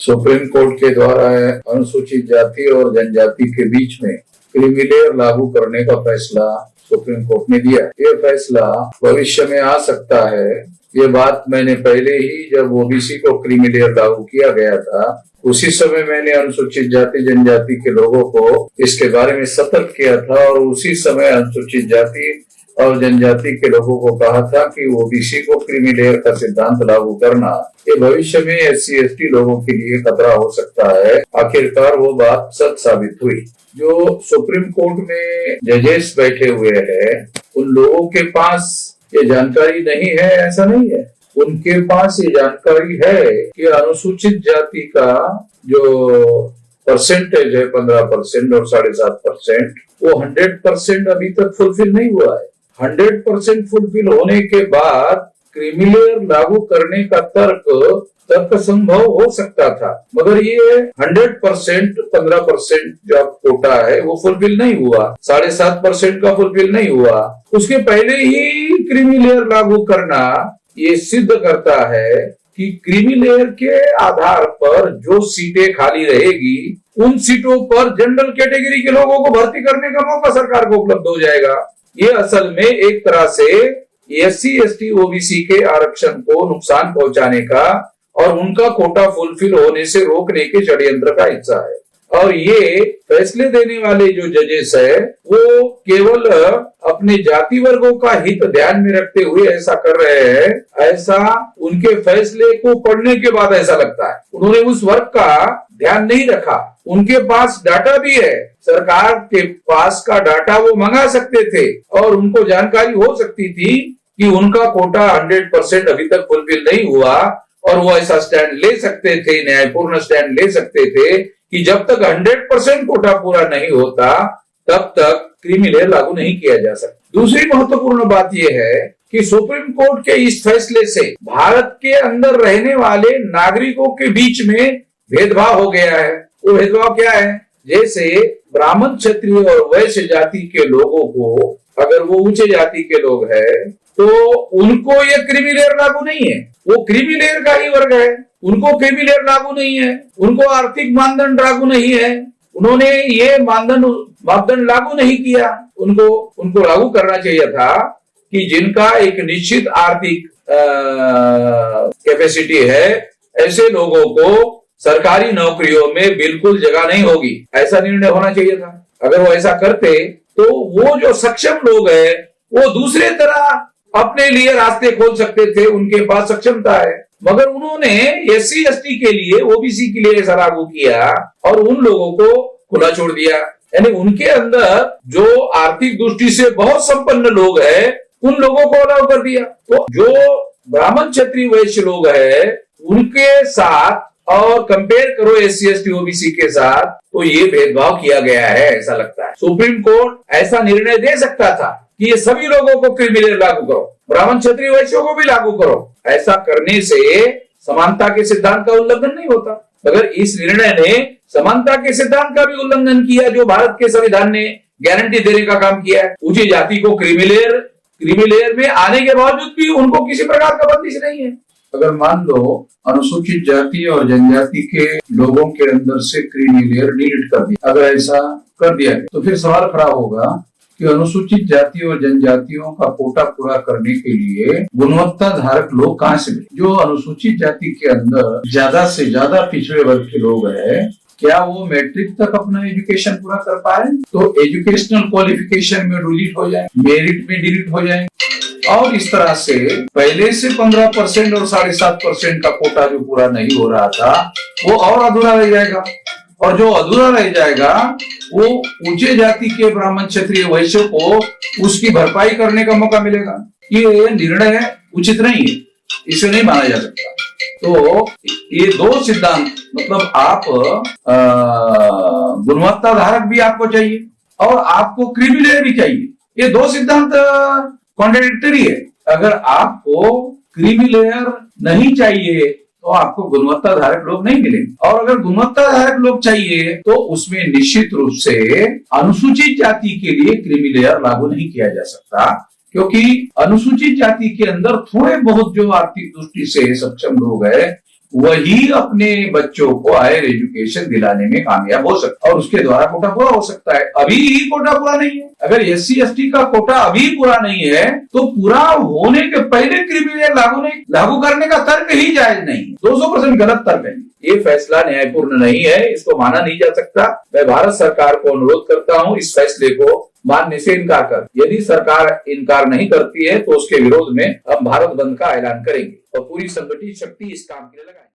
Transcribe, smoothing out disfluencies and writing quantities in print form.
Supreme court के द्वारा अनुसूचित जाति और जनजाति के बीच में क्रीमी लेयर लागू करने का फैसला सुप्रीम कोर्ट ने दिया। ये फैसला भविष्य में आ सकता है। ये बात मैंने पहले ही जब ओबीसी को क्रीमी लेयर लागू किया गया था, उसी समय मैंने अनुसूचित जाति जनजाति के लोगों को इसके बारे में सतर्क किया था और उसी समय अनुसूचित जाति और जनजाति के लोगों को कहा था कि ओबीसी को क्रीमी लेयर का सिद्धांत लागू करना ये भविष्य में एससी एसटी लोगों के लिए खतरा हो सकता है। आखिरकार वो बात सच साबित हुई। जो सुप्रीम कोर्ट में जजेस बैठे हुए हैं, उन लोगों के पास ये जानकारी नहीं है ऐसा नहीं है। उनके पास ये जानकारी है कि अनुसूचित जाति का जो परसेंटेज है 15% और 7.5%, वो 100% अभी तक फुलफिल नहीं हुआ है। 100% फुलफिल होने के बाद क्रीमी लेयर लागू करने का तर्क संभव हो सकता था, मगर ये 100% 15% जो कोटा है वो फुलफिल नहीं हुआ, 7.5% का फुलफिल नहीं हुआ। उसके पहले ही क्रीमी लेयर लागू करना ये सिद्ध करता है कि क्रीमी लेयर के आधार पर जो सीटें खाली रहेगी, उन सीटों पर जनरल कैटेगरी के लोगों को भर्ती करने का मौका सरकार को उपलब्ध हो जाएगा। ये असल में एक तरह से एससी एसटी ओबीसी के आरक्षण को नुकसान पहुंचाने का और उनका कोटा फुलफिल होने से रोकने के षड्यंत्र का हिस्सा है। और ये फैसले देने वाले जो जजेस है वो केवल अपने जाति वर्गों का हित ध्यान में रखते हुए ऐसा कर रहे हैं। ऐसा उनके फैसले को पढ़ने के बाद ऐसा लगता है। उन्होंने उस वर्ग का ध्यान नहीं रखा। उनके पास डाटा भी है, सरकार के पास का डाटा वो मंगा सकते थे और उनको जानकारी हो सकती थी कि उनका कोटा 100% अभी तक फुलफिल नहीं हुआ और वो ऐसा स्टैंड ले सकते थे, न्यायपूर्ण स्टैंड ले सकते थे कि जब तक 100% कोटा पूरा नहीं होता तब तक क्रीमी लेयर लागू नहीं किया जा सकता। दूसरी महत्वपूर्ण बात यह है कि सुप्रीम कोर्ट के इस फैसले से भारत के अंदर रहने वाले नागरिकों के बीच में भेदभाव हो गया है। वो भेदभाव क्या है? जैसे ब्राह्मण, क्षत्रिय और वैश्य जाति के लोगों को, अगर वो ऊंचे जाति के लोग हैं तो उनको ये क्रीमी लेयर लागू नहीं है, वो क्रीमी लेयर का ही वर्ग है, उनको क्रीमी लेयर लागू नहीं है, उनको आर्थिक मानदंड लागू नहीं है, उन्होंने ये मापदंड लागू नहीं किया। उनको लागू करना चाहिए था कि जिनका एक निश्चित आर्थिक कैपेसिटी है, ऐसे लोगों को सरकारी नौकरियों में बिल्कुल जगह नहीं होगी, ऐसा निर्णय होना चाहिए था। अगर वो ऐसा करते तो वो जो सक्षम लोग हैं वो दूसरे तरह अपने लिए रास्ते खोल सकते थे, उनके पास सक्षमता है। मगर उन्होंने एससी एसटी के लिए, ओबीसी के लिए ऐसा लागू किया और उन लोगों को खुला छोड़ दिया। यानी उनके अंदर जो आर्थिक दृष्टि से बहुत संपन्न लोग हैं उन लोगों को अलाउ कर दिया। तो जो ब्राह्मण, क्षत्रिय, वैश्य लोग हैं उनके साथ और कंपेयर करो एससी एसटी ओबीसी के साथ, तो ये भेदभाव किया गया है ऐसा लगता है। सुप्रीम कोर्ट ऐसा निर्णय दे सकता था कि ये सभी लोगों को क्रीमी लेयर लागू करो, ब्राह्मण, क्षत्रिय, वैश्यों को भी लागू करो। ऐसा करने से समानता के सिद्धांत का उल्लंघन नहीं होता, मगर इस निर्णय ने समानता के सिद्धांत का भी उल्लंघन किया जो भारत के संविधान ने गारंटी देने का काम किया है। ऊंची जाति को क्रीमी लेयर में आने के बावजूद भी उनको किसी प्रकार का बंदिश नहीं है। अगर मान लो अनुसूचित जाति और जनजाति के लोगों के अंदर से क्रीमी लेयर डिलीट कर दिया, अगर ऐसा कर दिया तो फिर सवाल खड़ा होगा कि अनुसूचित जाति और जनजातियों का कोटा पूरा करने के लिए गुणवत्ता धारक लोग कहाँ से मिले? जो अनुसूचित जाति के अंदर ज्यादा से ज्यादा पिछड़े वर्ग के लोग हैं, क्या वो मैट्रिक तक अपना एजुकेशन पूरा कर पाए? तो एजुकेशनल क्वालिफिकेशन में डिलीट हो जाए, मेरिट में डिलीट हो जाए और इस तरह से पहले से 15% और 7.5% का कोटा जो पूरा नहीं हो रहा था वो और अधूरा रह जाएगा। और जो अधूरा रह जाएगा वो ऊंचे जाति के ब्राह्मण, क्षत्रिय, वैश्य को उसकी भरपाई करने का मौका मिलेगा। ये निर्णय उचित नहीं है, इसे नहीं माना जा सकता। तो ये दो सिद्धांत, मतलब आप गुणवत्ता धारक भी आपको चाहिए और आपको क्रीमी लेयर भी चाहिए, ये दो सिद्धांत कॉन्ट्राडिक्टरी है। अगर आपको क्रीमी लेयर नहीं चाहिए तो आपको गुणवत्ता धारक लोग नहीं मिलेंगे, और अगर गुणवत्ता धारक लोग चाहिए तो उसमें निश्चित रूप से अनुसूचित जाति के लिए क्रीमी लेयर लागू नहीं किया जा सकता, क्योंकि अनुसूचित जाति के अंदर थोड़े बहुत जो आर्थिक दृष्टि से सक्षम लोग हैं वही अपने बच्चों को हायर एजुकेशन दिलाने में कामयाब हो सकता है और उसके द्वारा कोटा पूरा हो सकता है। अभी ही कोटा पूरा नहीं है। अगर SC/ST का कोटा अभी पूरा नहीं है तो पूरा होने के पहले क्रीमी लेयर लागू करने का तर्क ही जायज नहीं है। 200% गलत तर्क है। ये फैसला न्यायपूर्ण नहीं है, इसको माना नहीं जा सकता। मैं भारत सरकार को अनुरोध करता हूं इस फैसले को मानने से इनकार कर। यदि सरकार इनकार नहीं करती है तो उसके विरोध में हम भारत बंद का ऐलान करेंगे और पूरी संगठित शक्ति इस काम के लिए लगाएंगे।